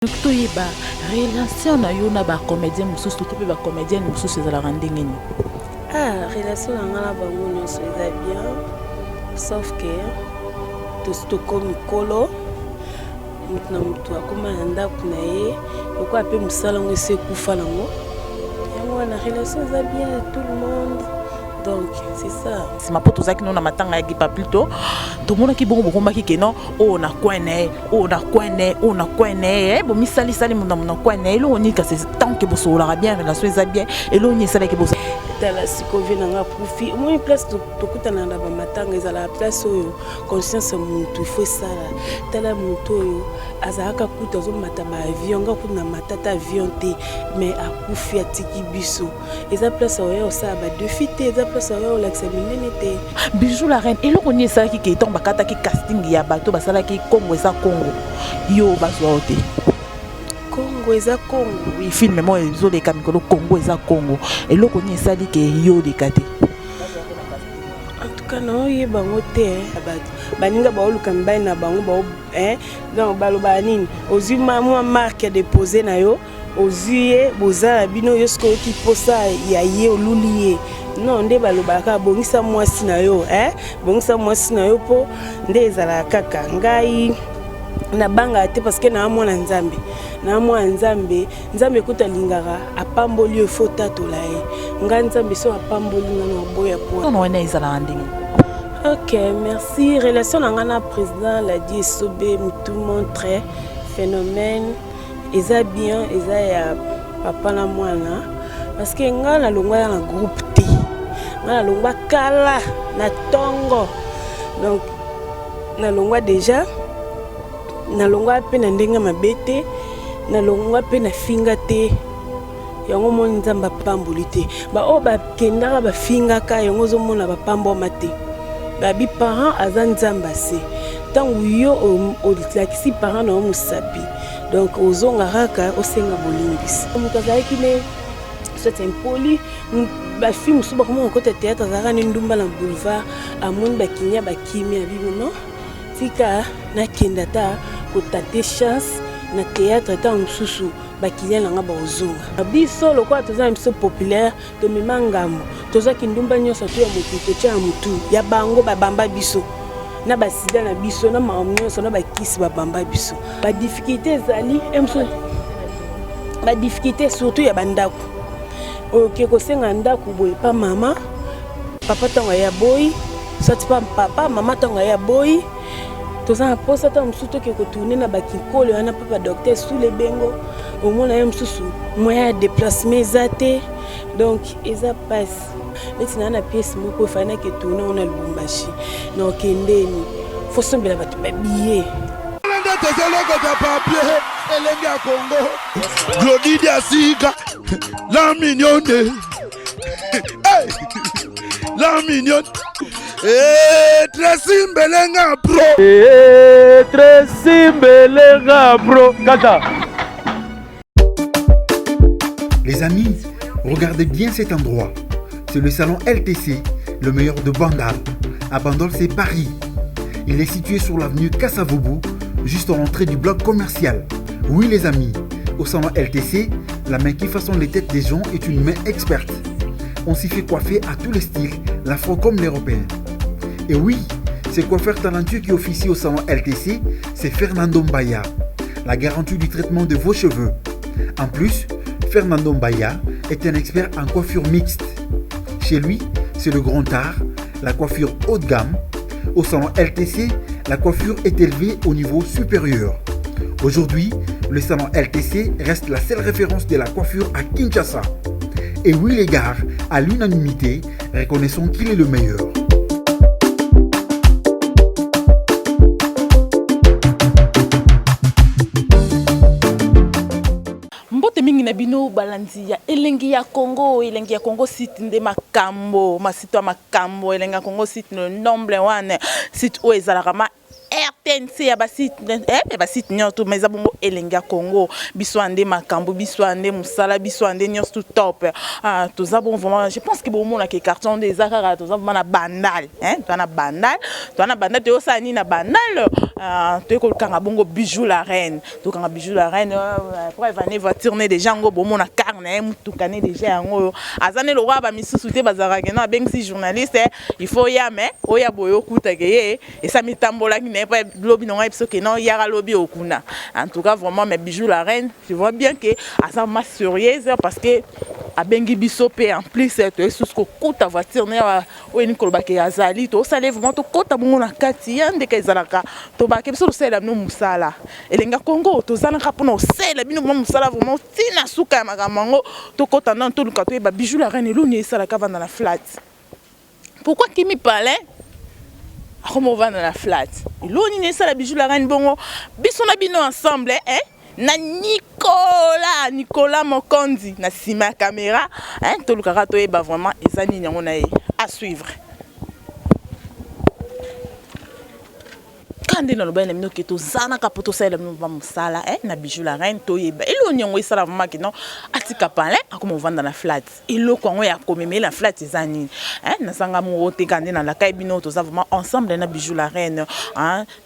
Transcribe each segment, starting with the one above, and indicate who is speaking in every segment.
Speaker 1: Toyeba relation na yo na ba comédien mususu to pe ba comédienne mususu za la ndenge ni.
Speaker 2: Ah, relation na ngala bango nyonso eza bien, sauf que to komi kolo mutu na mutu akoma na ndako na ye oko ape musala ngo ese kufa nango. Yango na relation eza bien tout le monde. Donc c'est ça.
Speaker 1: C'est ma poto zaki no na matanga ya gipa plutôt. To mona ki bongo bokomba ki keno o na kwene, o na kwene, o na kwene. Bo misali sali mona mona kwene. Elo oni ka c'est tant que boso la bien relation eza bien. Elo oni sala ke boso.
Speaker 2: Tala sikovi na nga profit. Moi place to kutana na ba matanga eza la place oyo conscience mutu faut ça. Tala mutu oyo azaka kuta zo mata ba avion nga kuna matata avion te mais akufi atiki biso. Eza place oyo ça ba defite eza place oyo l'accepter te.
Speaker 1: Bijou la reine elo oni sala ki ke tomba kata ki casting ya bato basala ki Congo eza Congo. Yo bazwa ote.
Speaker 2: Congo eza Congo.
Speaker 1: Oui, film moi zo de kamikolo Congo eza Congo. Et lo koni sali ke yo de kate.
Speaker 2: En tout cas non yeba ngote abato. Baninga ba oluka mbai na bango ba donc baloba nini. Ozuma moi marque déposer na yo. Ozuye bozala bino yosko ki posa ya ye oluliye. Non nde baloba ka bongisa mwasi na yo bongisa mwasi na yo po nde ezala kaka ngai na banga te parce que na mwana nzambe nzambe kuta lingara apamboli yo fota tolaye nga nzambe so apamboli na boya po
Speaker 1: non wana ezala ndenge.
Speaker 2: OK, merci. Relation na ngana président la dit sobe tout le monde très phénomène eza bien eza ya papa na mwana parce que nga na longwa na groupe T na longwa kala na tongo donc na longwa déjà na longwa pe na ndenga mabete na longwa pe na finga te yango moni nzamba pamboli te ba o ba kendaka ba finga ka yango zo mona ba pambo mate ba bi parent aza nzamba se tangu yo o lakisi parent na musapi donc ozonga raka osenga bolimbisi mutazaki ne c'est impoli ba film suba comme on côté théâtre zaka ni ndumba na boulevard amoni bakinya bakimia bibo non tika na kendata ko tate chance na théâtre ta mususu bakinya nga ba ozonga biso lokwa toza biso populaire to mimangambo toza kindumba nyoso to ya mutu to ya mutu ya bango babamba biso na basida na biso na maamnyoso na bakisi babamba biso ba difficulté zali emso ba difficulté surtout ya bandako OK kosenga ndako boy pa mama papa tanga ya boy soti pa papa mama tanga ya boy toza posa ta msuto ke ko tourner na bakikolo yana papa docteur sous les bengo au mona ya msusu moyen de déplacement zate donc eza passe letina na pièce moko fana ke tourner on a Lubumbashi donc ndeni faut sombela batu babiye
Speaker 3: nda tozoloko ta papier elengi ya Congo Glodidi Asika la mignonne hey la mignonne Tracy Mbelenga bro
Speaker 4: Tracy Mbelenga bro Kata.
Speaker 5: Les amis, regardez bien cet endroit. C'est le salon LTC, le meilleur de Bandal. À Bandol, c'est Paris. Il est situé sur l'avenue Kassavoubou, juste à l'entrée du bloc commercial. Oui les amis, au salon LTC, la main qui façonne les têtes des gens est une main experte. On s'y fait coiffer à tous les styles, l'afro comme l'européen. Et oui, ce coiffeur talentueux qui officie au salon LTC, c'est Fernando Mbaya, la garantie du traitement de vos cheveux. En plus, Fernando Mbaya est un expert en coiffure mixte. Chez lui, c'est le grand art, la coiffure haut de gamme. Au salon LTC, la coiffure est élevée au niveau supérieur. Aujourd'hui, le salon LTC reste la seule référence de la coiffure à Kinshasa. Et oui les gars, à l'unanimité, reconnaissons qu'il est le meilleur.
Speaker 1: Mbote mingi na bino balanzi ya elengi ya Congo site nde makambo masito ya makambo elengi ya Congo site no nombre one site o ezalaka ma RTNC ya basite basite nyonso mais abongo elenga Congo biso ande makambo biso ande musala biso ande nyonso tout top toza bon vraiment je pense que bon mona ke carton des akara toza vraiment na bandal toza bandal to sani na bandal to ko kanga bongo bijou la reine to kanga bijou la reine pour evaner voiture ne déjà ngo bon mona carnet mutukane déjà ngo azane le roi ba misusu te bazara ke na bengsi journaliste il faut ya mais oya boyo kutake et ça mitambola qui n'est pas lobby non parce que non yara lobby okuna en tout cas vraiment mes bijoux la reine je vois bien que asa ma sérieuse parce que a bengi biso pe en plus to sous ko kuta voiture ne o ni koloba ke azali to sale vraiment to kota bongo na kati yande ke zalaka to ba ke biso sala no musala elenga Congo to zana ka pona sala bino musala vraiment tina suka makambo to kota non to luka to ba bijoux la reine lo ni sala ka vanda na flat. Pourquoi qui me parlait? Comment on va dans la flat? L'on y est ça la bijou la reine bongo. Bisson abino ensemble, na Nicolas Mokondi, na sima caméra, tout le karato est vraiment ezani on a à suivre. Quand on a bien que to zana kapoto ça le sala na bijou la reine to yeba elo nyongo isala vraiment que non atika palais comme on va dans la flat elo ko ya komeme la flat ezani na sanga mo te kande na la kai bino to za vraiment ensemble na bijou la reine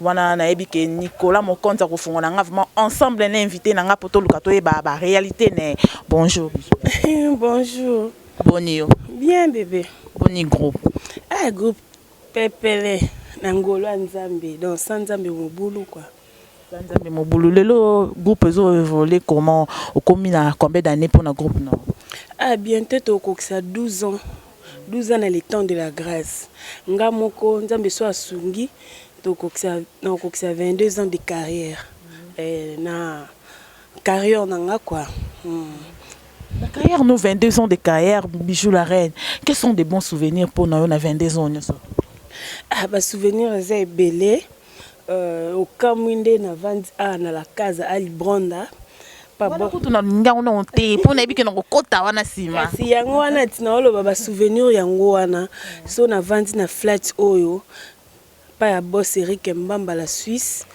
Speaker 1: wana na yebi ke Nicolas Mokonza ko fungola nga vraiment ensemble na invité na nga poto lukato yeba ba réalité ne bonjour
Speaker 2: bonjour
Speaker 1: bonio
Speaker 2: bien bébé
Speaker 1: boni groupe
Speaker 2: groupe pepele Nangolo Nzambe donc sans Nzambe mobulu quoi.
Speaker 1: Nzambe mobulu lelo groupe zo évolué comment au combien combien d'années pour notre groupe non?
Speaker 2: Bientôt au koksa 12 ans. 12 ans dans le temps de la grâce. Nga moko Nzambe so asungi to koksa 22 ans de carrière. Na carrière nanga quoi.
Speaker 1: La carrière nous 22 ans de carrière bijou la reine. Quels sont des bons souvenirs pour nous na 22 ans ça?
Speaker 2: Ba souvenir est belé au Kamwinde na vandi na la casa ali Bronda
Speaker 1: pa bon ko tuna nga ona onte pour na biki na kokota wana sima
Speaker 2: si yango wana tina olo ba souvenir yango wana so na vandi na flat oyo pa ya boss Eric Mbamba la Suisse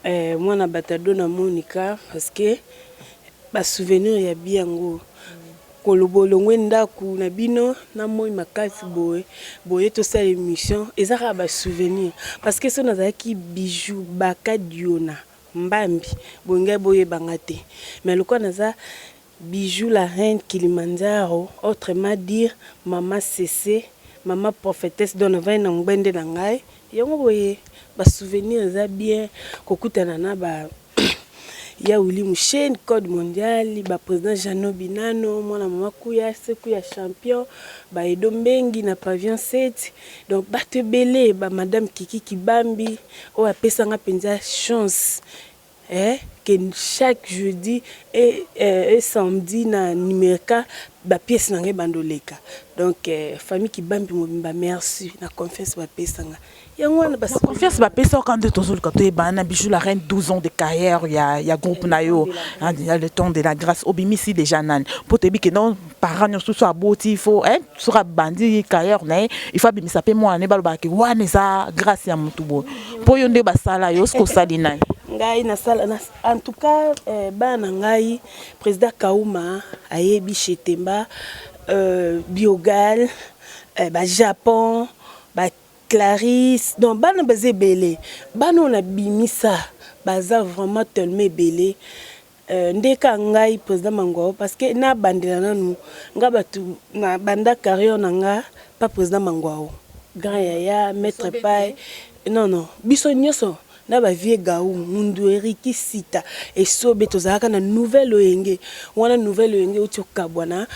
Speaker 2: mwana batado na Monica parce que ba souvenir ya biango kolobolongwe ndaku na bino na moi makasi boye to sa émission ezaka ba souvenir parce que so nazaki bijou baka diona mbambi bonga boye bangate mais lokwa naza bijou la reine Kilimanjaro autrement dire maman Cessé maman prophétesse dona vai na ngbende na ngai yango boye ba souvenir za bien kokutana na ba ya Willy Mouchen, Code Mondial, ba président Jano Binano, mwana mama kuya champion, ba Edo Mbengi na pavillon 7. Donc bate belé ba madame Kiki Kibambi, o apesa nga penza chance. Que chaque jeudi et samedi na numéroka ba pièce na nge bandoleka. Donc famille Kibambi mobimba merci na confiance ba pesa nga.
Speaker 1: La confiance va payer quand de tous les bana bijou la reine 12 ans de carrière il y a groupe nayo il y a le temps de la grâce obimisi déjà nan pour te dire que non parents nous soit beau il faut sera bandi carrière il faut bimisa pe moi ne baloba ke wana za grâce ya mutubo pour yonde basala yo sko salina
Speaker 2: ngai na sala en tout cas bana ngai président Kauma ayebi chetemba biogal ba Japon ba Clarisse, donc bana bazé belé, bana on a bimisa, baza vraiment tellement belé. Ndeka ngai président Mangwao parce que na bandela nanu nga batu na banda carrière nanga pas président Mangwao. Grand yaya maître pai non biso nyoso na ba vie gaou mundu Eriki sita et sobe tozaka na nouvelle oyenge wana nouvelle oyenge utioka bwana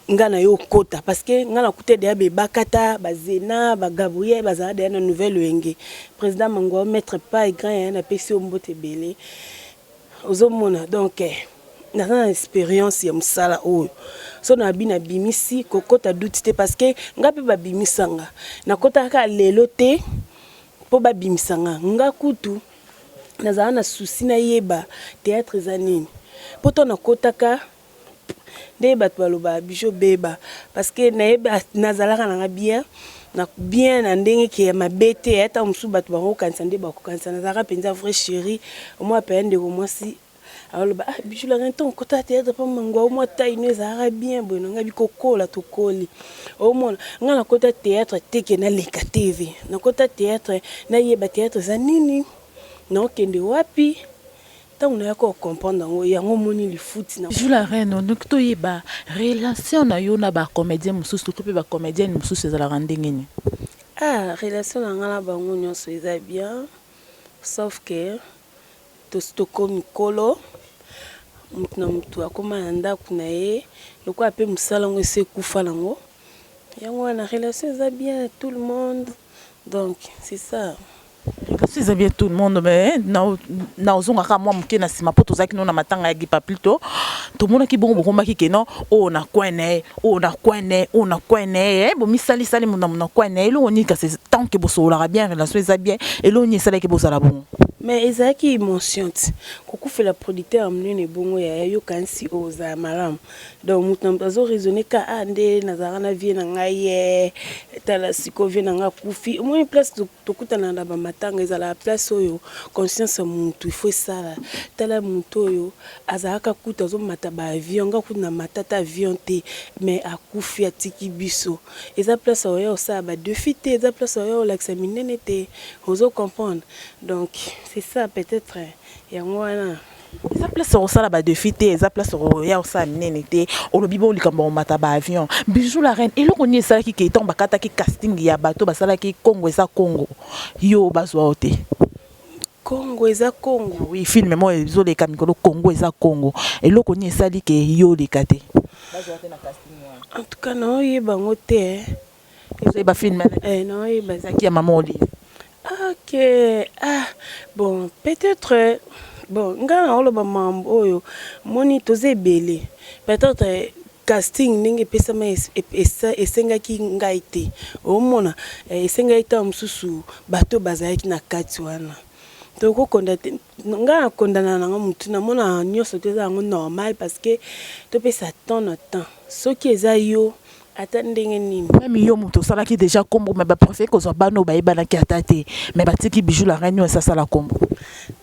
Speaker 2: ngana yo kota parce que ngana kuté de be bakata bazena ba Gabriel bazala de na nouvelle oyenge président Mangwa maître pas grand na pesi ombote belé ozomona donc na expérience ya musala oyo so na bina bimisi kokota douté parce que ngapi ba bimisanga na kota ka lelo te po ba bimisanga ngakutu nazala na souci na yeba théâtre zanini poto na kota ka de bat baloba bijo beba parce que na nazalaka na bien na bien na ndenge ki ya mabete ata musu bato bango kanisa nde bakokanisa nazaka penza vrai chéri moi pende ko mwasi alors ba bijou la renton kota théâtre pa mangwa moi taille ne zara bien bon nga bikokola to koli au moins nga na kota théâtre teke na leka TV na kota théâtre na yeba théâtre za nini na kende wapi tant on a ko comprendre ngo yango moni li foot na
Speaker 1: Bijou la reine donc to yeba relation na yo na ba comédien mususu to pe ba comédien mususu za la rendengeni
Speaker 2: ah relation na nga na bango nyonso eza bien sauf que to komi kolo mutu na mutu akoma na ndako na ye lokwa pe mosala ngo ese kufa nango yango wana relation eza bien tout le monde donc c'est ça.
Speaker 1: C'est bien tout le monde mais na ozonga ka moi muke na sima poto zaki no na matanga ya gipa plutôt to mona ki bongo bokoma ki keno o na kwene bo misali sali mona kwene lo ni ka c'est tant que bosola bien relation eza bien et lo ni sala ke bozala bon
Speaker 2: mais ezaki émotion kokufa la producteur amnene bongo ya yo kansi oza malam donc mutu na bazo raisonner ka ande nazara na vie na ngai tala siko vie na nga kufi moi place tokutana na ba matanga ezala place oyo conscience mutu il faut ça tala mutu oyo azaka kuta zo mata ba avion nga kuna matata avion te mais akufi atiki biso eza place oyo ça ba defite eza place oyo l'examiner te ozo comprendre donc c'est ça peut-être yango wana
Speaker 1: eza place au sala ba défi te eza place au ya sa minene te olobi bo likambo mata ba avion Bijou la reine eloko ni esala ki keton bakata ki casting ya bato basala ki Congo eza Congo yo bazwa ote
Speaker 2: Congo eza Congo
Speaker 1: oui film mo ezo le kamikolo Congo eza Congo eloko ni esali ke yo le kate bazwa te na casting
Speaker 2: en tout cas non yeba ngote
Speaker 1: c'est ba film
Speaker 2: non yeba
Speaker 1: zaki ya mamoli.
Speaker 2: Ok, ah, bon, peut-être, bon, nga na oloba mambo oyo, moni toze belé, peut-être casting ninge pesa ma esenga ki ngaite, o mona, esenga ita msusu, bato bazaki na kati wana. Toko kondate, nga kondana na mutu na mona nyoso teza ngo normal parce que to pesa ton temps, so ki eza yo, attendez ni
Speaker 1: même yo muto sala ki déjà combo mais ba préfère que zo bano ba ibana ki atate mais ba tiki Bijou la reine ça sala combo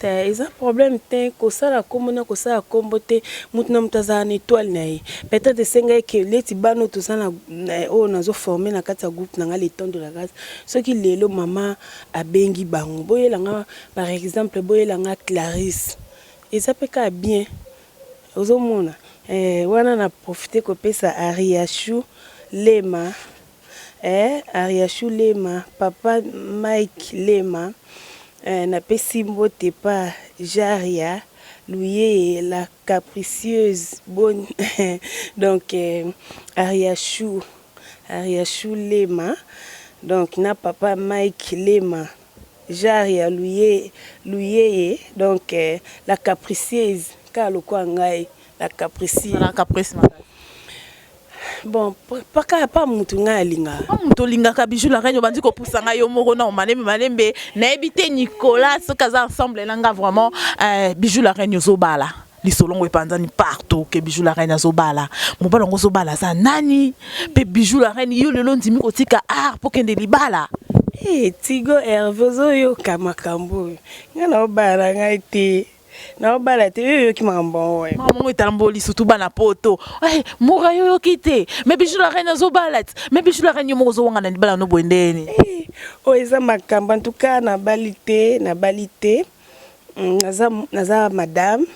Speaker 2: te eza problème te ko sala combo na ko sala combo te mutu na mutaza na étoile na ye peut-être senga ke leti bano to sana o nazo former na kati ya groupe na nga le temps de la grâce ce qui lelo mama abengi bango boyela nga par exemple boyela nga Clarisse eza peka bien ozo mona wana na profiter ko pesa Ariachou Lema, Ariachou Lema, papa Mike Lema, na pesimbo te pa Jaria, Louis la capricieuse bonne, donc Ariachou Lema, donc na papa Mike Lema, Jaria Louis, donc la capricieuse, car le quoi ngai la capricieuse.
Speaker 1: La caprice
Speaker 2: bon pas mutu nga linga
Speaker 1: pas mutu linga ka Bijou la reine bandi ko pusanga yo moko na malembe na ebité Nicolas ce kaza ensemble langa vraiment Bijou la reine zo bala lisolongo epanzani partout que Bijou la reine zo bala mobala ngo zo bala za nani pe Bijou la reine yo lelo ndimi ko tika art po kende libala
Speaker 2: Tigo Hervé zo yo kamakambo nga na bala nga ite na bala te yo ki mambo ouais
Speaker 1: maman etamboli surtout bana poto mora yo kite mais Bijou la reine zo balat mais Bijou la reine mo zo wanga na bala no bwendeni
Speaker 2: o eza makamba en tout cas na balite naza madame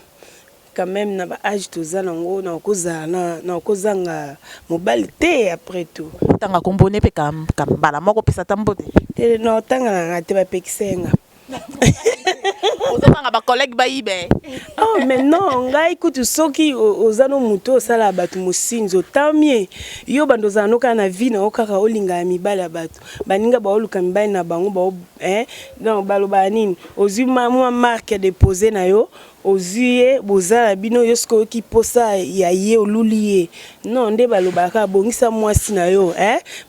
Speaker 2: quand même na ba âge toza nango na kozanga mobalite après tout
Speaker 1: tanga kombone pe kam bala moko pesa tambote
Speaker 2: te no tanga na te ba pekisenga
Speaker 1: ozanga ba collègue ba ibe
Speaker 2: oh mais non ngai kutu soki ozano muto sala batu mosinzo tamie yo bandoza noka na vie na okaka olinga mibala batu baninga ba oluka mibali na bango ba donc baloba nini ozima moi marque déposer na yo ozuye bozala bino yosko ki posa ya ye oluliye non nde balobaka bongisa mwasi na yo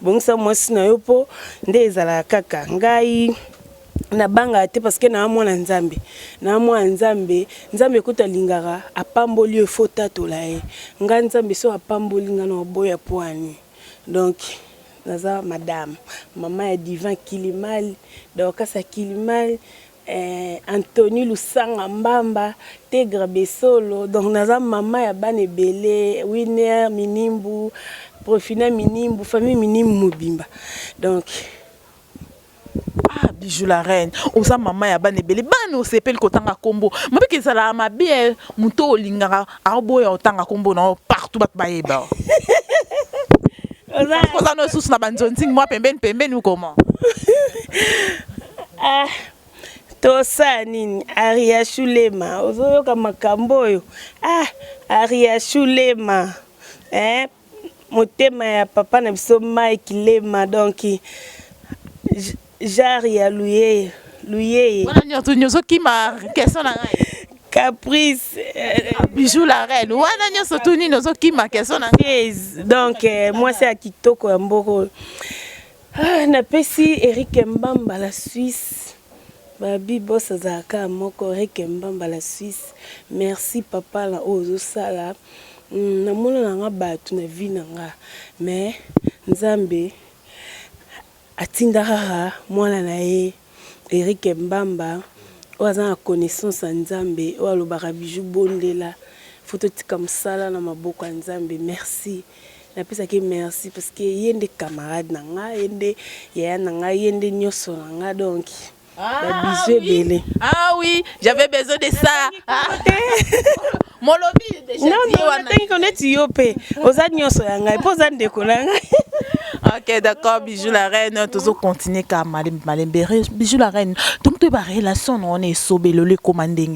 Speaker 2: bongisa mwasi na yo po nde ezala kaka ngai na banga te parce que na mwana nzambe kuta lingara apamboli yo fota tolae nga nzambe so apamboli nga na boya poani donc naza madame mama ya Divin Kilimal Dorcas Kilimal Anthony Lusanga Mbamba Tegra Besolo donc naza mama ya bana ebele Winner Minimbu Profina Minimbu famille Minimbu Mobimba donc
Speaker 1: ah Bijou la reine oza mama ya bana ebele bana osepeli kotanga kombo mobiki ezala mabe muto olingaka aboya otanga kombo na partout bat bayeba oza no susu na banzonzi moi pembeni ou comment
Speaker 2: ah tosa nini Aria Shulema ozoyoka makambo oyo ah Aria Shulema motema ya papa na biso Mike Lema donc jari ya luyeye
Speaker 1: wana nyoso kima question na ngai
Speaker 2: Caprice
Speaker 1: Bijou la reine wana nyoso tuni nozo kima question na ngai
Speaker 2: donc moi c'est à kitoko ya mboko na pesi Eric Mbamba la Suisse babi boss azaka moko Eric Mbamba la Suisse merci papa la ozo sala na mona nanga batu na vie nanga mais nzambe atindaka mwana na ye Eric Mbamba oza na connaissance ya nzambe o alobaka Bijou bondela foto tika msala na maboko ya nzambe merci napesaki merci parce que yende camarade na nga yende yaya na nga yende nyoso na nga donc
Speaker 1: ah oui j'avais besoin de ça molobi déjà
Speaker 2: non natangi koneti yo pe oza nyoso ya ngai po oza ndeko na ngai.
Speaker 1: Ok, d'accord, Bijou la reine, toujours continuer comme Malembe. Bijou la reine, donc tu as une relation, on est sobé, le commandé,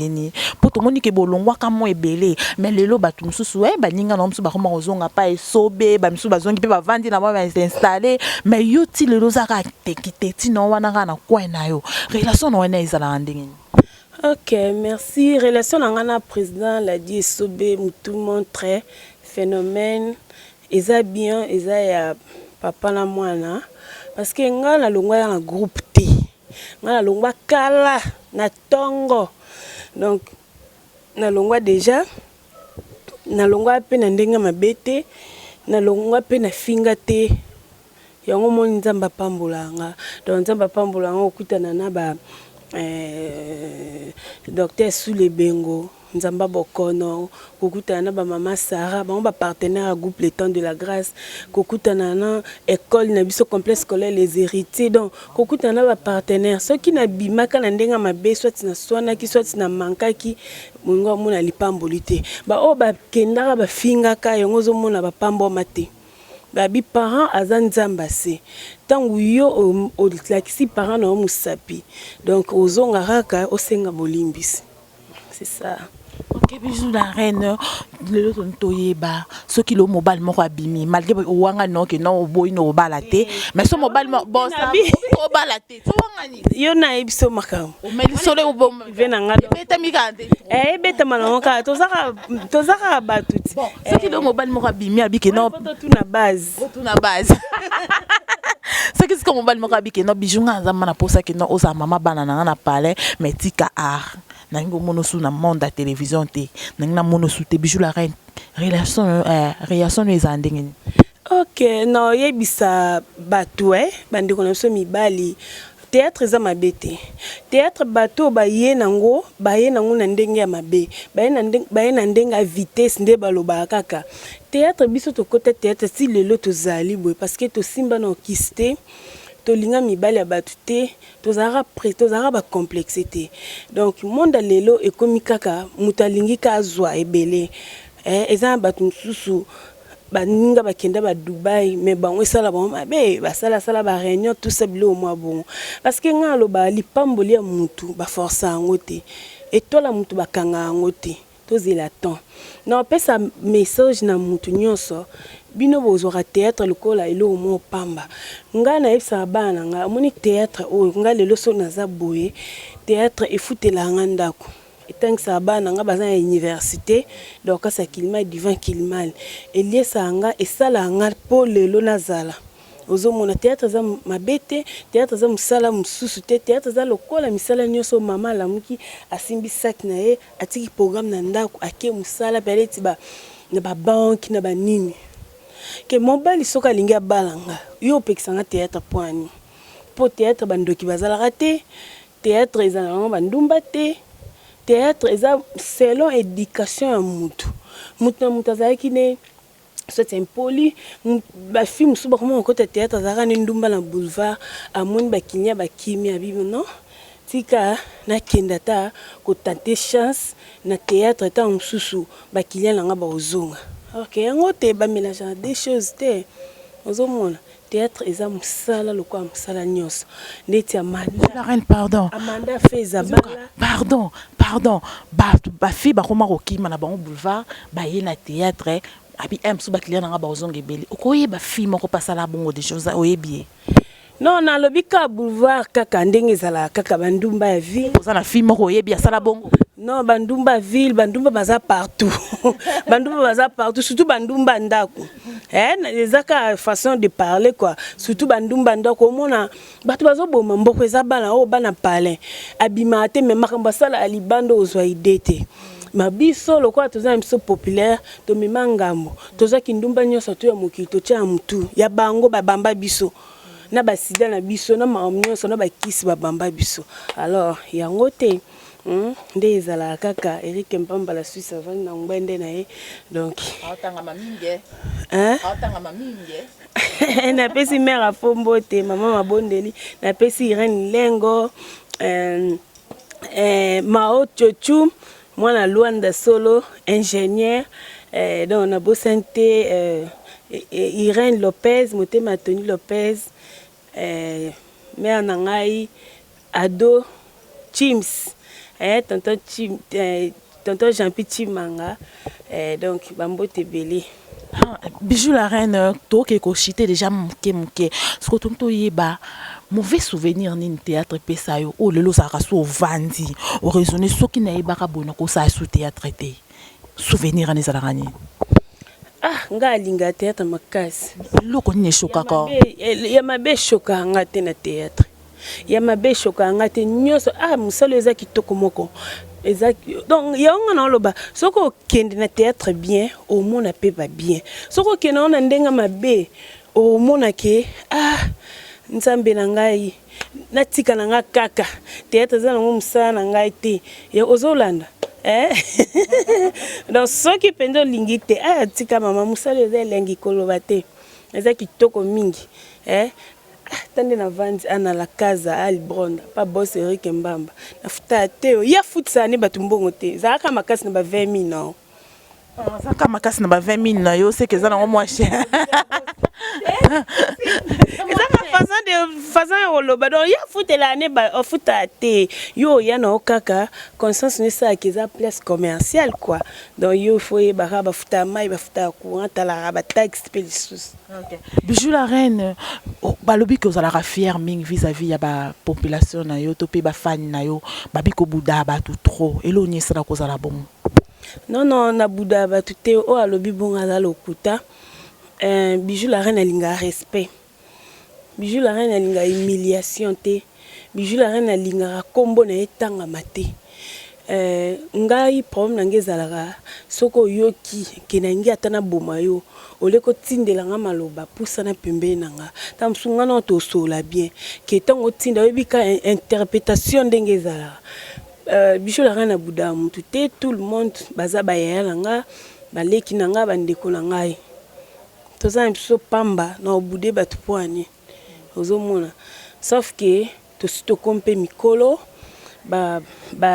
Speaker 1: pour tout le monde qui est bon, comme moi est belé, mais le lot, tu me soucies, ninga non, tu vas comment on a pas sobé, tu vas qui peut vendre, la moi va s'installer, mais yo ti le lot zara qui te non, on a quoi na yo, relation on est isolée.
Speaker 2: Ok, merci. Relation avec président l'a dit sobé, tout le monde très phénomène, ils bien, ils ya papa na mwana parce que nga na longwa na groupe T nga na longwa kala na tongo donc na longwa déjà na longwa pe na ndenga mabete na longwa pe na finga te yango moni nzamba pambulanga donc nzamba pambulanga okutana na ba docteur Soule Bengo Nzamba Bokono, kokutana ba mama Sarah, ba partenaire à groupe Le Temps de la Grâce, kokutana na école na biso complexe scolaire les héritiers donc kokutana ba partenaire ceux qui na bimaka na ndenga mabe soit na swana ki soit na mankaki mungo mona lipambolité ba o ba kendaka ba fingaka yongo zo mona ba pambo mate ba bi parents azanzamba se tangu yo o lakisi parents na musapi donc ozonga raka osenga bolimbisi c'est ça.
Speaker 1: Ok, Bijou la reine, le lot toyeba, ce qui le mobile moko abimi, malgré ouanga non que non boy no balate, mais ce mobile bon ça au balate, tu wangani.
Speaker 2: Yo na ebiso makam.
Speaker 1: Mais le soleil au bon
Speaker 2: venanga.
Speaker 1: Beta migande.
Speaker 2: Beta malonga, tozaka batuti.
Speaker 1: Bon, ce qui le mobile moko abimi abiki non.
Speaker 2: Tout na base.
Speaker 1: Tout na base. Ce qui est mobile moko abiki non Bijou nga na posa que non oza mama banana na parler, mais tika art. Nango monosu na monde à télévision te nangna monosu te Bijou la reine réaction les andengeni.
Speaker 2: Ok non yebisa batu bandi ko naso mibali théâtre za mabete théâtre bato baye nango na ndenge ya mabe baye na ndenge à vitesse nde baloba kaka théâtre biso to côté théâtre si lelo to zali boy parce que to simba na kiste tolinga mibali ya batu te tozara ba complexité donc monde lelo ekomi kaka mutalingi ka zwa ebele eza batu mususu baninga bakenda ba Dubai mais bango esala ba mabe basala ba réunion tout ça bilo moi bon parce que ngalo ba lipamboli ya mutu ba force yango te et to la mutu bakanga yango te tozela temps non pesa message na mutu nyonso bino bozora théâtre lokola elo mo pamba nga na epsa bana nga moni théâtre o nga lelo so naza boye théâtre efutela nga ndako etangisa bana nga baza ya université donc ça Kilimal Divin Kilimal eliesa nga esala nga po lelo nazala ozo mona théâtre za mabete théâtre za musala mususu te théâtre za lokola misala nyoso mama lamuki asimbi sac na ye atiki programme na ndako ake musala peleti ba na ba banque na ba nini ke mobali soka lingi abalanga yo pekisanga théâtre poani po théâtre bandoki bazalaka te théâtre ezalaka bandumba te théâtre eza selon éducation ya mutu na mutu azalaki ne soit impoli bafi mosusu bakoma okota théâtre azalaka ne ndumba na boulevard amoni bakinia bakimi abibi non tika nakenda ta kotante chance na théâtre ta mosusu bakilia nanga baozonga ok yango te bamélange des choses te ozomona théâtre eza musala lokwa musala nyonso neti
Speaker 1: la reine pardon
Speaker 2: amanda feza
Speaker 1: pardon bafi bakoma kokima na bango boulevard baye na théâtre abi mosusu bakilia nanga baozonga ebele okoyeba fi moko pasala bongo des choses oyebi
Speaker 2: non nalobi ka boulevard kaka ndenge ezalaka kaka bandumba ya ville
Speaker 1: oza na fi moko oyebi asala bongo
Speaker 2: non bandumba ville bandumba baza partout bandumba baza partout surtout bandumba ndako ezaka façon de parler quoi surtout bandumba ndako omona bato bazoboma mboko eza bana oyo bana palin abima te me makambo asala alibando ozwa ide te mabiso lokola toza na biso populaire tomema ngambo tozwaki ndumba nyonso to ya mokili totya ya mutu ya bango babamba biso na basida na biso na makambo nyonso na bakisi babamba biso alors yango te nde ezalaka kaka Eric Mpamba la Suisse avandi na ngwende na ye donc napesi mère afombo te mama mabondeli napesi Irene Lengo Mao Chochu mwana Luanda Solo ingénieur donc na bosante Irene Lopez motema Tony Lopez mère nangai Ado Chims tonton Jean-Pierre Chimanga donc bambote belé
Speaker 1: Bijou la reine toke ko chité déjà muke ce que tonto yeba mauvais souvenir ni théâtre pesa yo o lelo za raso vandi o raisonner soki na yeba ka bona ko sa sous théâtre té souvenir ani za rani
Speaker 2: nga linga théâtre makasi
Speaker 1: loko ni choka ko
Speaker 2: ya mabe choka nga te na théâtre ya mabe choka nga te nyonso musalo eza kitoko moko donc yaonga na loba soko kende na théâtre bien au mona pe ba bien soko kende na ndenga mabe au mona ke nzambe na ngai natika na nga kaka théâtre za ngo musala na ngai te ya ozolanda donc soki pendo lingite tika mama musalo eza lengi koloba te eza kitoko mingi tande na vandi ana la casa Alibronda pa boss Eric Mbamba na futa teo ya futsa ne batumbongo te zaka makasi na ba 20 000 non
Speaker 1: zaka makasi na ba 20 000 na yo c'est que ça na moi cher
Speaker 2: façon oloba donc ya futela ne ba futa te yo ya na okaka conscience ne ça que ça place commerciale quoi donc yo faut ba futa mai ba futa courant la ba taxe pelisous.
Speaker 1: OK Bijou la reine balobi que vous allez fier ming vis-à-vis ya ba population na yo to pe ba fan na yo babiko buda ba tout trop elo ni sera ko za la bon
Speaker 2: non na buda ba tout te o alobi bon ala lokuta Bijou la reine alinga respect Bijou la reine alinga humiliation te Bijou la reine alinga kombo na etanga mate ngai problème ngezalaka soko yoki kenangi atana boma yo oleko tindela nga maloba pusa na pembe nanga tamsunga na to sola bien ke tango tinda webika interprétation ndengezala Bijou la reine abuda mutu te tout le monde baza bayala nga baleki nanga bandeko na ngai toza mso pamba na obude batu poani ozomona sauf que to kompe mikolo ba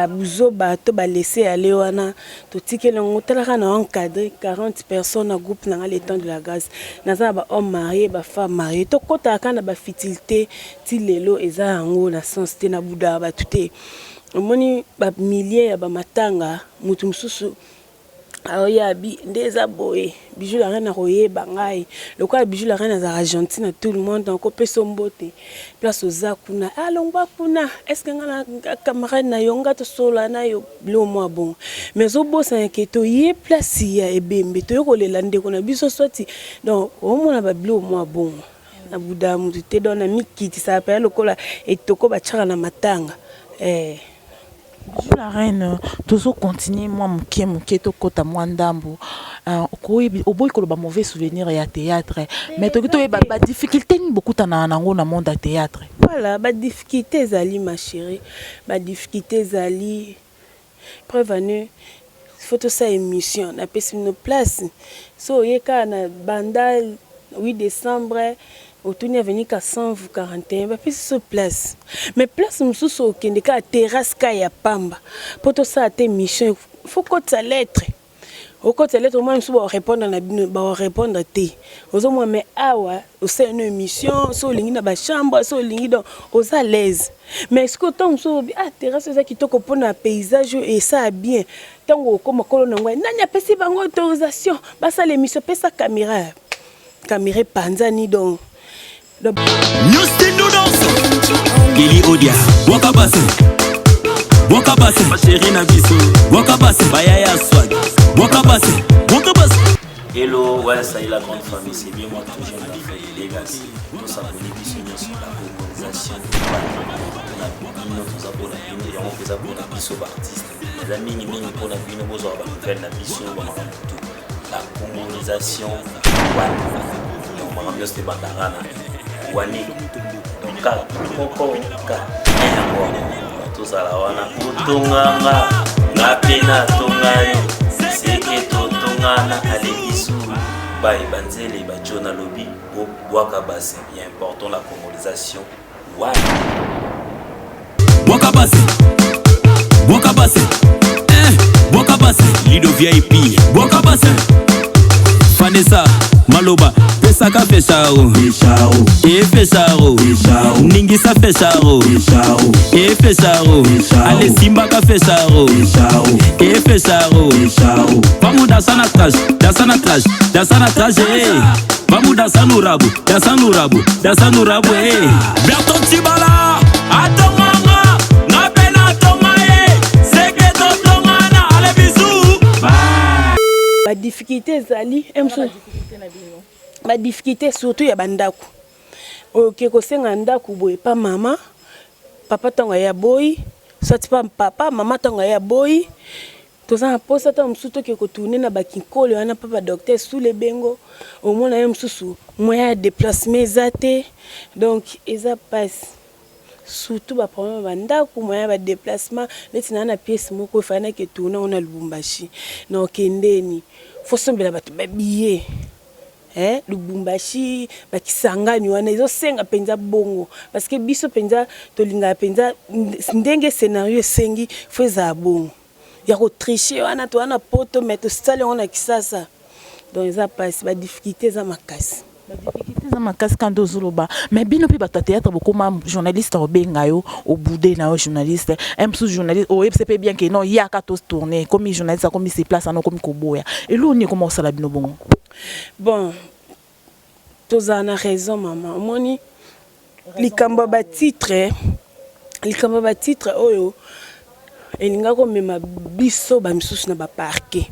Speaker 2: buzo ba to ba laisser aller wana to tikela ngotalaka na encadrer 40 personnes na groupe na le temps de la grâce naza ba homme marié ba femme mariée to kota kana ba fertilité ti lelo eza ngo na sens te na buda ba tuté omoni ba milliers ya ba matanga mutu mususu aoyabi ndeza boye Bijou la reine roye bangai lokwa Bijou la reine za Argentine tout le monde donc peso mbote place oza kuna alongwa kuna est-ce que ngana camarade na yonga to sola na yo lo moi bon mais au boss inquiéto y place ya ebembe to yokolela ndeko na biso soti donc au mona ba blo moi bon na buda mutu te dona mikiti ça appelle lokola etoko ba tchaka na matanga
Speaker 1: Bijou la reine toujours continuer moi mukie to kota mwandambo au boy ko ba mauvais souvenir ya théâtre mais to to ba difficulté ni beaucoup tana nango na monde à théâtre.
Speaker 2: Voilà, ba difficulté zali ma chérie, ba difficulté zali preuve anu photo sa émission na pesi no place so yeka na banda 8 décembre autour venu ka 141 ba pesi so place mais place mususu okende ka terrasse ka ya pamba poto sa te mission faut que ça lettre au côté lettre moi je vais répondre na bino ba répondre te ozo moi mais awa au c'est une émission so lingi na ba chambre so lingi donc aux à l'aise mais ce que tant so terrasse ça qui toko pona paysage et ça bien tango comme kolo na ngwa nani apesi bango autorisation ba ça l'émission pesa caméra panzani donc
Speaker 6: News Kili Odia Wakabase Chérie Nabiso Wakabase Bayaya Swag Wakabase
Speaker 7: Hello, ouais, ça y est la grande famille, c'est bien moi toujours la famille Legacy. Nous sommes venus sur la colonisation nous avons fait ça pour la biso artiste. Les amis, nous avons fait la biso la colonisation. Donc, je suis Bandarana. Wani. Donc, tout ça là, on a Tonganga, Napena Tongayo, Seke Tongana, Alebisu, Baï Banzele, Bajona Lobby, Wakabase. Il est important la colonisation.
Speaker 6: Wakabase Lido VIP Wakabase Vanessa Maloba Pesaka Fechao Fechao Ningisa Fechao Fechao Ale Simbaka Fechao Fechao Vamos dançar na traje Vamos dançar no rabo Berton Tibala Atomanga Napena Tomae Seke Totongana Ale bisou
Speaker 2: ba difficulté zali ba difficulté surtout ya bandako OK ko senga ndako boye pa mama papa tanga ya boy soit pas papa mama tanga ya boy toza posa ta msuto ke ko tourner na bakinkolo wana papa docteur sous les bengo au moins na msusu moyen déplacement zate donc eza passe surtout ba problème bandako moyen ba déplacement netina na pièce moko fana ke tourner on a Lubumbashi na kendeni faut sombela batu ba billet Lubumbashi bakisangani wana izo senga penza bongo parce que biso penza tolinga penza ndenge scénario sengi feza bongo ya ko tricher wana to wana poto mettre style wana kisasa donc ça passe ba difficulté za makasi
Speaker 1: quand dozoloba mais bino pi bato théâtre beaucoup journaliste obenga yo au boudé na journaliste sous journaliste au FCP bien que non il y a 14 tournées comme journaliste comme se place non comme koboya et là on est comment ça la bino
Speaker 2: bon tous en a raison maman moni likamba ba titre oyo elinga ko mema biso ba misusu na ba parquet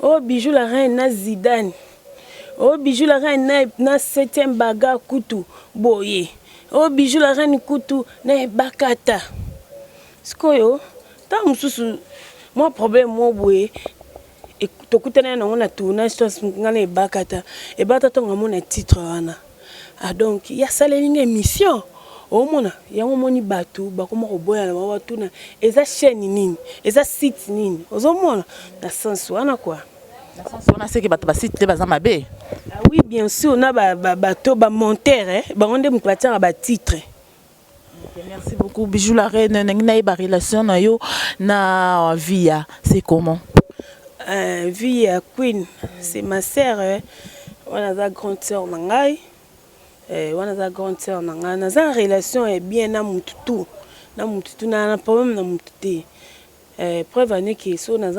Speaker 2: oh bijou la reine na Zidane. Oh bijou la reine na 7e baga kutu boye. Oh bijou la reine kutu na bakata. Skoyo ta mususu moi problème mo boye e tokutana na ngona tournage to ngana bakata e batata ngamona titre wana. Ah donc ya salelinga émission. O mona ya moni batu bakoma ko boya na watu na eza chaîne nini eza site nini ozomona na sens wana quoi.
Speaker 1: On a ce qui va site les bazamabe.
Speaker 2: Ah oui, bien sûr, on a bateau, monteur, on a un titre.
Speaker 1: Merci beaucoup. Bijou la reine, na relation na yo na Via, c'est comment?
Speaker 2: Via Queen, c'est ma sœur. On a la grande sœur Nangai. On a la grande sœur Nangai. On a une relation bien na mututu. Na mututu na problème na mututu. Preuve année qui so na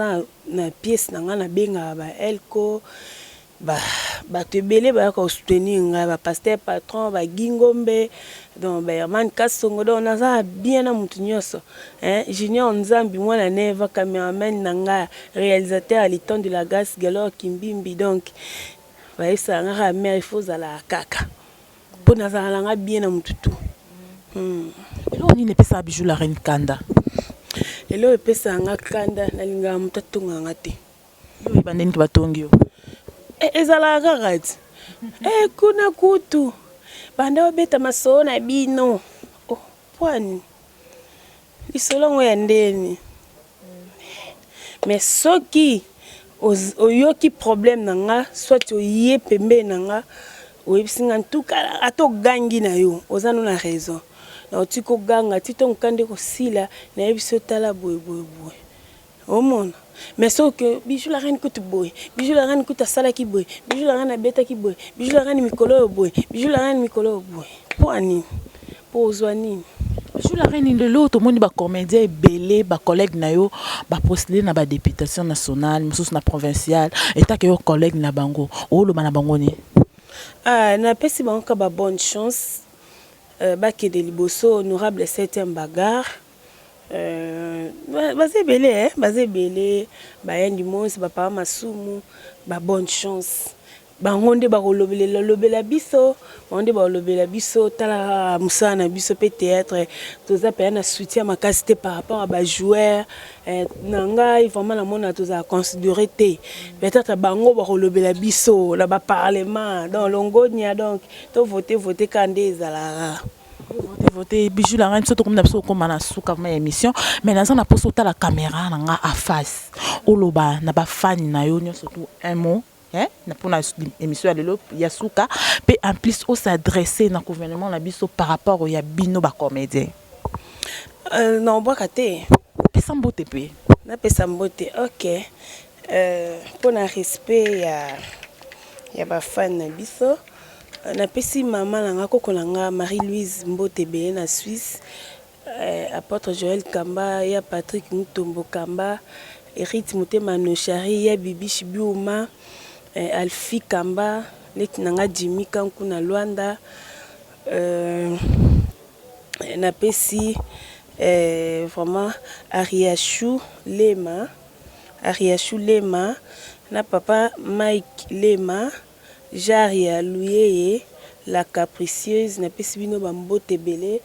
Speaker 2: pièce na ngana benga ba elko ba te belé ba ko soutenir nga ba pasteur patron ba gingombe donc ba Herman Kasongo donc na bien na mutu nyoso Junior Nzambi mwana neva cameraman nanga réalisateur à l'éton de la grâce Galor Kimbimbi donc ba esa nga mère il faut la kaka pour na nga bien na mutu tout
Speaker 1: et là on ne peut pas bijou la reine Kanda.
Speaker 2: Elo epesa nga kanda na linga mutatunga ngate.
Speaker 1: Yo ibandeni ki batongi yo.
Speaker 2: ezalaka kaka ti kuna kutu banda babeta masolo na bino pwani lisolo ngo ya ndeni mais soki oyoki problème na nga soit oye pembe na nga oyebisi nga ntuka ata ogangi na yo oza no na raison na oti koganga ti tonga nde kosila nayebisi otala boye omona mais soki bijou la reine kutu boye bijou la reine kutu asalaki boye bijou la reine abetaki boye bijou la reine mikolo oyo boye bijou la reine mikolo oyo boye mpo anini mpo ozwa nini
Speaker 1: bijou la reine lelo tomoni bacomédien ebele bacollègue na yo bapostule na badéputation nationale mosusu na provinciale etake yo collègue na bango oloba na bango ni
Speaker 2: napesi bango ka babonne chance bakende liboso honorable 7e bagarre baza ebele bayandi monsi bapapa masumu babonne chance bango nde bakolobela biso bango nde bakolobela biso tala mosala na biso mpe théâtre toza mpenza na soutien makasi te par rapport à bajoueur na ngai vraiment namona tozala considéré te peut-être bango bakolobela biso na baparlement donc longonia donc tovote ka nde ezalaka
Speaker 1: voter bijou la reine surtout comme d'habitude comme na suka ma émission mais dans na poso ta la caméra na nga à face oloba na ba fan na yo surtout un mot na pour na émission lelo ya suka pe en plus on s'adresser na gouvernement na biso par rapport au ya bino ba comédien
Speaker 2: non boakate
Speaker 1: pesa mbote pe
Speaker 2: na pesa mbote OK pour na respect ya ba fan na biso napesi mama nanga koko nanga Marie-Louise Mbotebe na Suisse apôtre Joël Kamba ya Patrick Mutombo Kamba Erit Motema Nochari ya Bibi Shibiuma Alfi Kamba leki nanga Jimmy Kanku na Luanda napesi vraiment Ariachou Lema na papa Mike Lema Jaria Louyeye la capricieuse na pesi bino bambote belé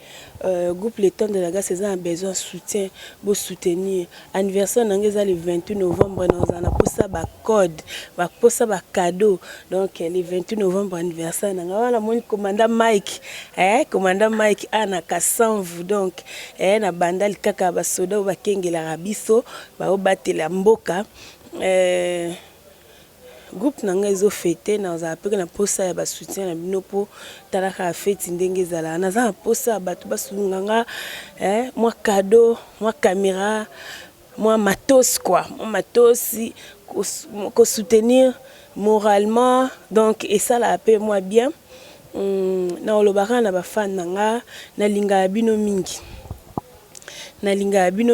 Speaker 2: groupe le temps de la grâce a besoin de soutien pour soutenir anniversaire nangeza le 28 novembre na posa ba code ba posa ba cadeau donc le 28 novembre anniversaire nanga wana moni commandant Mike ana kasanvu donc na bandali kaka ba soda ba kengela rabiso ba obatela mboka groupe nanga ezo fêter na za apeka na posa ya ba soutien na bino po talaka fête ndenge zala na za posa batu basulunganga moi cadeau moi caméra moi matos quoi moi matos ko soutenir moralement donc et ça la paix moi bien na olobaka na ba fan nanga na linga bino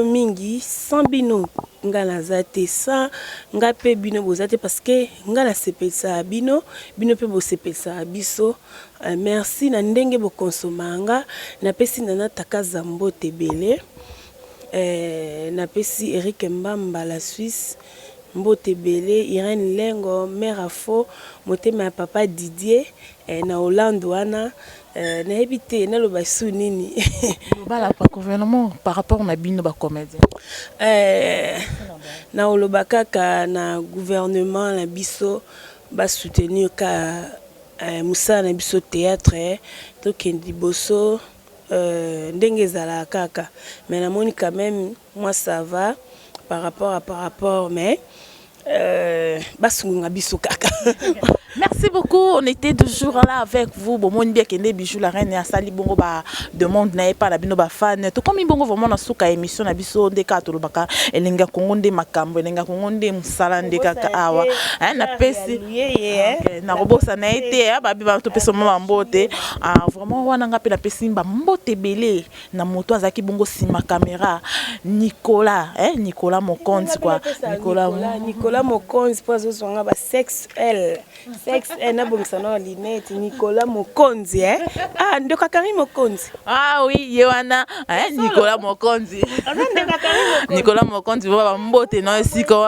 Speaker 2: mingi sans bino nga nazate sa nga pe bino bozate parce que nga na sepelsa bino pe bo sepelsa biso merci na ndenge bo konsomanga na pesi na takaza mbote belé na pesi Eric Mbamba la Suisse mbote belé Irène Lengo mère afo motema papa Didier na Hollande wana na habité na loba sunini
Speaker 1: bala pa gouvernement par rapport na bino ba comédien
Speaker 2: na oloba kaka na gouvernement na biso ba soutenir ka musa na biso théâtre to kendi boso ndenge zala kaka mais na moni quand même moi ça va par rapport mais basunga biso kaka.
Speaker 1: Merci beaucoup, on était toujours là avec vous. Bon, mon bien qu'elle bijou la reine et sali bongo ba demande na pas la bino ba fan. Tout comme bongo vraiment na suka émission na biso de ka to lobaka elenga kongonde makambo elenga kongonde musala de kaka awa. Na pesi na robosa na été ba biba to pesa mama mbote. Vraiment wana nga pe la pesi mba mbote belé na moto azaki bongo sima caméra Nicolas Mokonzi quoi.
Speaker 2: Nicolas Mokonzi pour zo songa ba sexuel. Sex na bongsana linette Nicolas Mokonzi ndoka Karim Mokonzi
Speaker 1: oui yewana Nicolas Mokonzi Nicolas Mokonzi va mbote na siko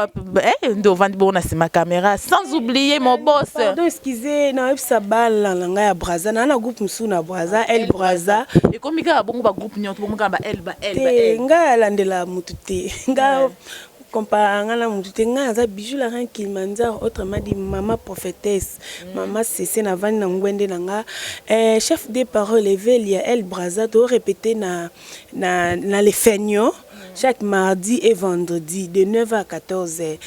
Speaker 1: ndo vandi bona sima caméra sans oublier mon boss
Speaker 2: pardon excusez na epsa bala nga ya Braza na groupe musu na Braza El Braza
Speaker 1: et comme ka bongo ba groupe nyoto bongo ba El ba
Speaker 2: nga landela mutu te nga comparé à la bijou la reine Kilimanjaro, autrement dit maman prophétesse, maman Cécé na vani na ngwende nanga, chef des paroles Evelia El Braza to répéter na les feignos chaque mardi et vendredi de 9h à 14h.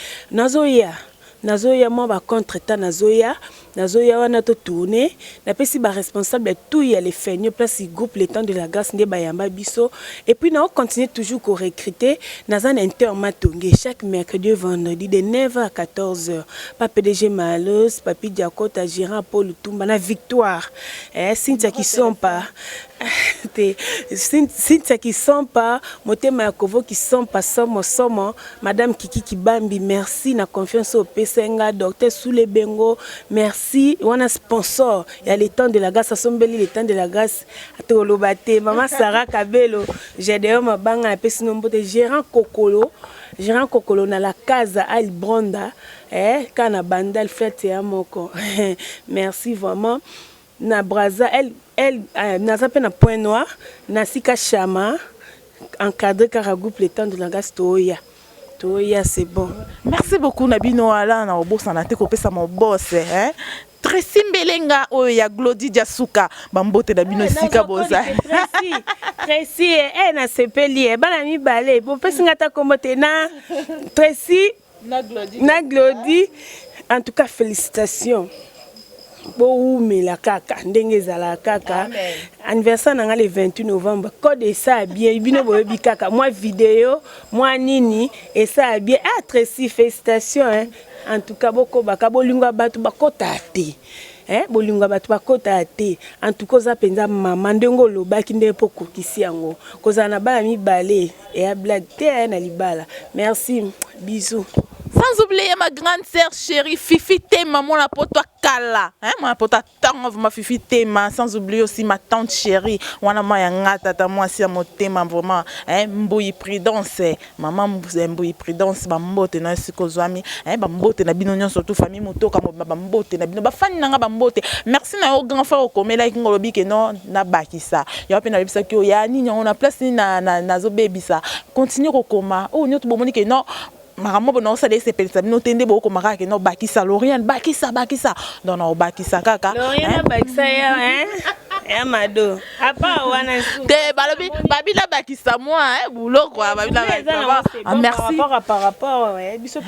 Speaker 2: Nazoya moi ba contre-temps Nazoya wana to tourner na pesi ba responsable tout y a les feignos place groupe le temps de la grâce nde bayamba biso et puis na on continue toujours ko recruter nazan intermatongé chaque mercredi et vendredi de 9h à 14h. Pa PDG Malos, Papi Diakota, Gérard Paul Tumba na Victoire. Cynthia qui sont pas Cynthia qui sont pas Motema Yakovo qui sont pas somo Madame Kiki Kibambi, merci na confiance au PCNga, Docteur Soule Bengo, merci. On a sponsor, il y a les temps de la grâce, à Sombeli, les temps de la grâce, à Tolobate, Maman Sarah Kabelo, j'ai d'ailleurs ma banga, à Pessinombote, Gérant Kokolo, na la casa Al Bronda, Kana Bandal, fête et amoko. Merci vraiment. Na Braza, elle n'a pas un point noir, Nasika Chama, encadré Karagoup, les temps de la grâce, Toya, c'est bon.
Speaker 1: Merci beaucoup, Nabino Alain, na obo sanate ko pesa mon boss, Tracy Mbelenga oya Glody Diasuka bambote Nabino sika boza.
Speaker 2: Tracy na sepeli bana mi balé, bo pesa ngata komote na Tracy na Glody. En tout cas, félicitations. Bo la kaka ndenge zala kaka anniversaire nanga le 28 novembre code ça bien bino boyebi kaka moi vidéo moi nini et ça bien Tracy félicitations en tout cas boko baka bolinga batu bakota te bolinga batu bakota te en tout cas za penza mama ndengo lobaki nde poko kisi yango koza na bala mi balé et a blague te na libala merci bisous.
Speaker 1: Sans oublier ma grande sœur chérie Fifi Tema, mon apoto Kala, mon apoto Tango, ma Fifi Tema. Sans oublier aussi ma tante chérie, wana ma yanga tata moi si mon Tema vraiment, Mboyi Prudence, maman Mboyi Prudence, bambote na siko zwami, bambote na binonyo surtout famille moto comme bambote na bino, ba fan nanga bambote. Merci na grand frère au komela ki ngolobi ke non na bakisa. Ya pe na bibisa ki ya ni on a place ni na zo bebisa. Continue ko koma. Oh nyoto bomoni ke non Maramo bono sa laisse pensa no tende boko maka ke no bakisa Lorient bakisa non no bakisa kaka
Speaker 2: Lorient bakisa ya mado apa wana
Speaker 1: te balobi babila bakisa moi boulot quoi babila bakisa merci
Speaker 2: par rapport biso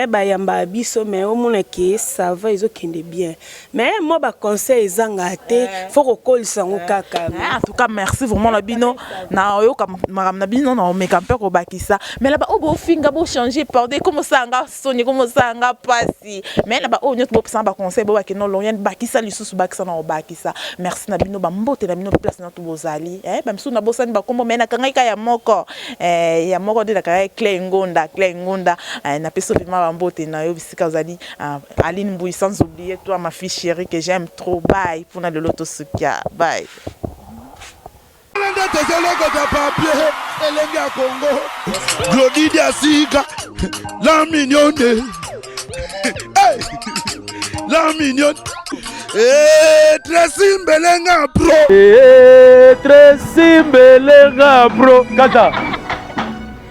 Speaker 2: bayamba biso mais au moins que ça va ils okende bien mais moi ba conseil ezanga te faut kokolisa ngo kaka
Speaker 1: en tout cas merci vraiment la bino na yo comme madame na bino na me camper ko bakisa mais là-bas au bo finga bo changer pardon comme ça nga sonye comme ça nga pasi mais là-bas au nyot bo pesa ba conseil bo ke no Lorient bakisa lisusu bakisa na bakisa merci na bino ba mbote na bino place na to bozali ba msu na bosani ba kombo mais na kanga ka ya moko de la ka clé ngonda na peso ma mbote na yo bisika ozali Aline Mbouy sans oublier toi ma fille chérie que j'aime trop bye pour na de l'autosukia bye
Speaker 3: Glody Diasuka la mignonne la mignonne Tracy Mbelenga bro
Speaker 4: Tracy Mbelenga bro kata